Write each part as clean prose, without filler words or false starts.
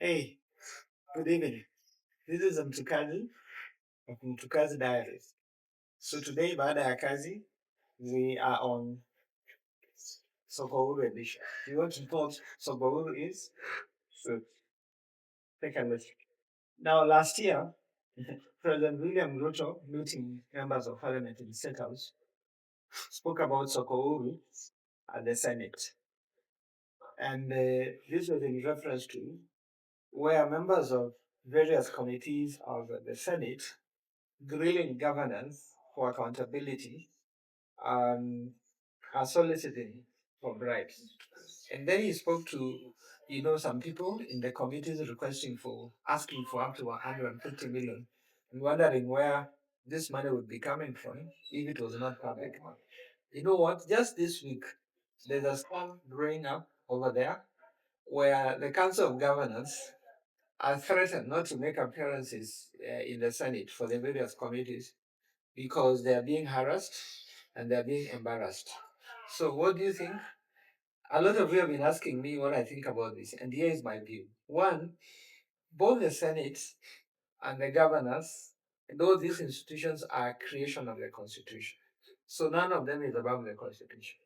Hey, good evening. This is Kazi of Kazi Diaries. So today, by Kazi, we are on Soko Huru edition. You want to know what Soko Huru is? So take a look. Now, last year, President William Ruto, meeting members of parliament in the State House, spoke about Soko Huru at the Senate. And this was in reference to where members of various committees of the Senate grilling governance for accountability and are soliciting for bribes. And then he spoke to, some people in the committees requesting for, asking for up to 150 million and wondering where this money would be coming from if it was not public. You know what? Just this week, there's a storm growing up over there where the Council of Governors are threatened not to make appearances in the Senate for the various committees because they are being harassed and they are being embarrassed. So, what do you think? A lot of you have been asking me what I think about this, and here is my view. One, both the Senate and the governors, though these institutions are a creation of the Constitution, so none of them is above the Constitution.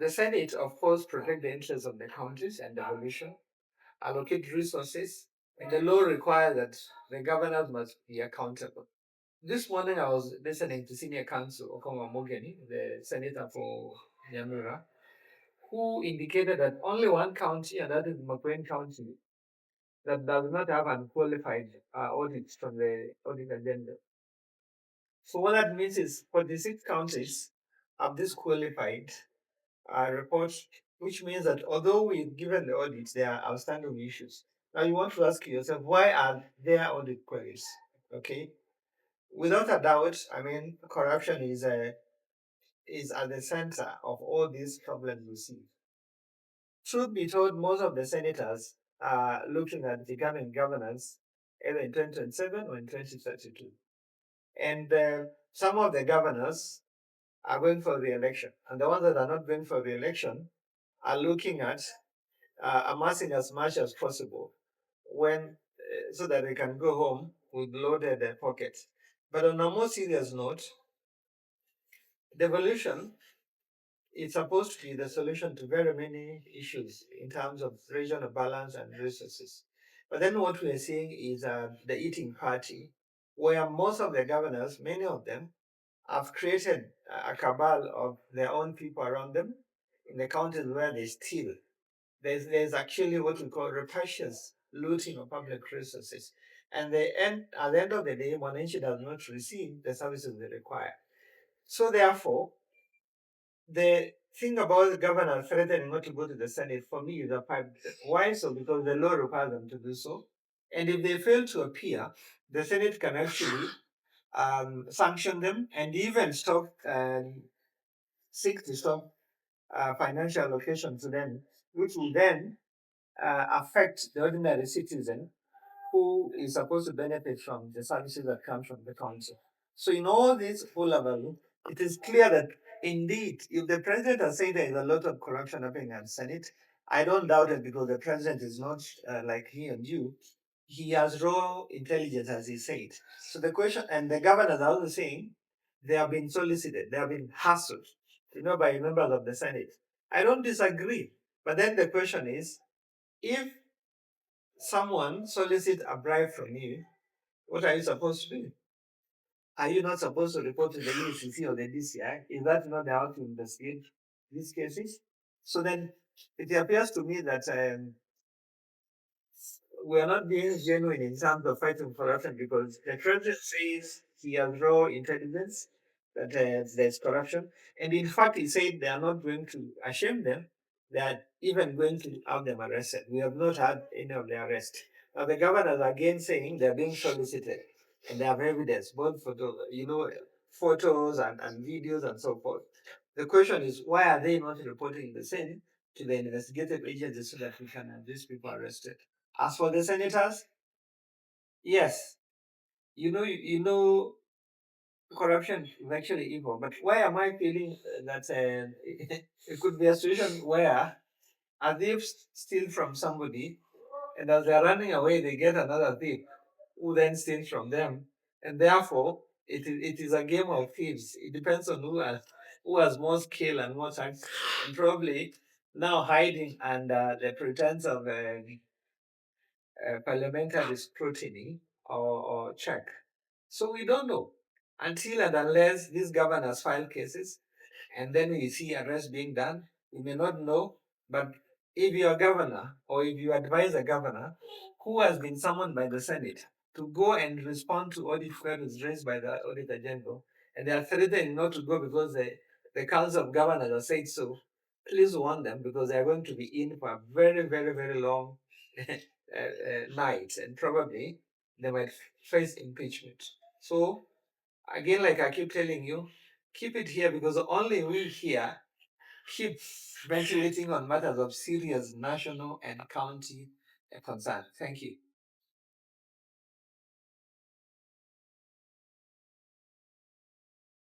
The Senate, of course, protect the interests of the counties and devolution, allocate resources, and the law requires that the governors must be accountable. This morning I was listening to Senior Counsel Okoma Mogeni, the senator for Nyamira, who indicated that only one county, and that is Makwen County, that does not have unqualified audits from the audit agenda. So what that means is 46 counties have disqualified reports, which means that although we've given the audits, there are outstanding issues. Now you want to ask yourself, why are there audit queries? Okay, without a doubt, I mean, corruption is at the center of all these problems we see. Truth be told, most of the senators are looking at becoming governors either in 2027 or in 2032. And some of the governors are going for re-election. And the ones that are not going for re-election are looking at amassing as much as possible when so that they can go home with loaded pockets. But on a more serious note, devolution is supposed to be the solution to very many issues in terms of regional balance and resources. But then what we're seeing is the eating party, where most of the governors, many of them, have created a cabal of their own people around them in the counties where they steal. There's actually what we call rapacious looting of public resources. And at the end of the day, Mwananchi does not receive the services they require. So therefore, the thing about the governor threatening not to go to the Senate for me is a pipe. Why so? Because the law requires them to do so. And if they fail to appear, the Senate can actually sanction them and even seek to stop financial allocation to them, which will then affect the ordinary citizen who is supposed to benefit from the services that come from the council. So in all this whole level, it is clear that indeed, if the president has said there is a lot of corruption happening in the Senate, I don't doubt it because the president is not like he and you. He has raw intelligence, as he said. So the question, and the governors are also saying they have been solicited, they have been hassled, by members of the Senate. I don't disagree. But then the question is, if someone solicits a bribe from you, what are you supposed to do? Are you not supposed to report to the ECC or the DCI? Is that not how to investigate these cases? So then it appears to me that we are not being genuine in terms of fighting corruption because the president says he has raw intelligence that there's corruption. And in fact, he said they are not going to ashame them, they are even going to have them arrested. We have not had any of the arrest. Now, the governors are again saying they're being solicited and they have evidence, both photos and videos and so forth. The question is, why are they not reporting the same to the investigative agencies so that we can have these people arrested? As for the senators, yes, corruption is actually evil. But why am I feeling that it could be a situation where a thief steal from somebody And as they are running away, they get another thief who then steals from them. And therefore, it is a game of thieves. It depends on who has more skill and more time. And probably now hiding under the pretense of parliamentary scrutiny or check. So we don't know until and unless these governors file cases and then we see arrests being done. We may not know, but if you're a governor or if you advise a governor who has been summoned by the Senate to go and respond to audit queries raised by the Auditor General, and they are threatening not to go because the Council of Governors has said so, please warn them because they are going to be in for a very, very, very long night, and probably they might face impeachment. So, again, like I keep telling you, keep it here because only we here keep ventilating on matters of serious national and county concern. Thank you.